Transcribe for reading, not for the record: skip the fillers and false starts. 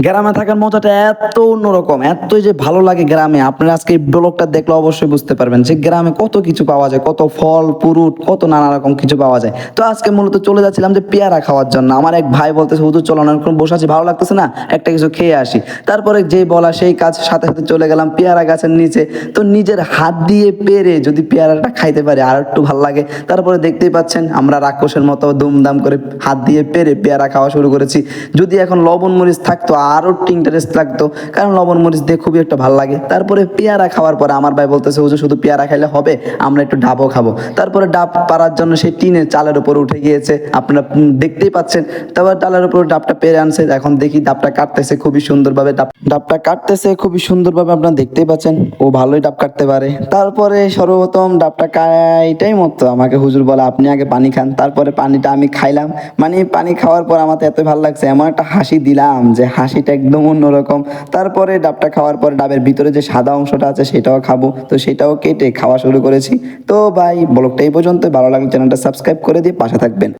গ্রামে থাকার মজাটা এত অন্যরকম, এতই যে ভালো লাগে গ্রামে। আপনারা আজকে এই ব্লগটা দেখলে অবশ্যই বুঝতে পারবেন যে গ্রামে কত কিছু পাওয়া যায়, কত ফল ফ্রুট, কত নানা রকম কিছু পাওয়া যায়। তো আজকে মূলত চলে যাচ্ছিলাম যে পেয়ারা খাওয়ার জন্য। আমার এক ভাই বলতেছে, হুজুর চলো না, অনেকক্ষণ বসে আছি, ভালো লাগতেছে না, একটা কিছু খেয়ে আসি। তারপরে যেই বলা সেই কাজ, সাথে সাথে চলে গেলাম পেয়ারা গাছের নিচে। তো নিজের হাত দিয়ে পেরে যদি পেয়ারাটা খাইতে পারি আর একটু ভালো লাগে। তারপরে দেখতেই পাচ্ছেন আমরা রাক্ষসের মতো দুমদাম করে হাত দিয়ে পেরে পেয়ারা খাওয়া শুরু করেছি। যদি এখন লবণ মরিচ থাকতো আরও একটু ইন্টারেস্ট লাগতো, কারণ লবণ মরিচ দিয়ে খুবই একটা ভালো লাগে। তারপরে পেয়ারা খাওয়ার পরে আমার ভাই বলতেছে, হুজুর শুধু পেয়ারা খাইলে হবে, আমরা একটু ডাবও খাবো। তারপরে ডাব পাড়ার জন্য সেই টিনের চালের উপর উঠে গিয়েছে, আপনারা দেখতেই পাচ্ছেন। তারপর চালের উপর ডাবটা পেরে আনছে, এখন দেখি ডাবটা কাটতেছে খুবই সুন্দরভাবে, ডাবটা কাটতেছে খুবই সুন্দরভাবে, আপনারা দেখতেই পাচ্ছেন ও ভালোই ডাব কাটতে পারে। তারপরে সর্বপ্রথম ডাবটা কাটাই মতো আমাকে হুজুর বলে, আপনি আগে পানি খান। তারপরে পানিটা আমি খাইলাম, মানে পানি খাওয়ার পর আমার তো এত ভালো লাগছে, এমন একটা হাসি দিলাম যে হাসিটা একদম অন্যরকম। তারপরে ডাবটা খাওয়ার পরে ডাবের ভিতরে যে সাদা অংশটা আছে সেটাও খাবো, তো সেটাও কেটে খাওয়া শুরু করেছি। তো ভাই ব্লগটা এই পর্যন্ত, ভালো লাগলে চ্যানেলটা সাবস্ক্রাইব করে দিয়ে পাশে থাকবেন।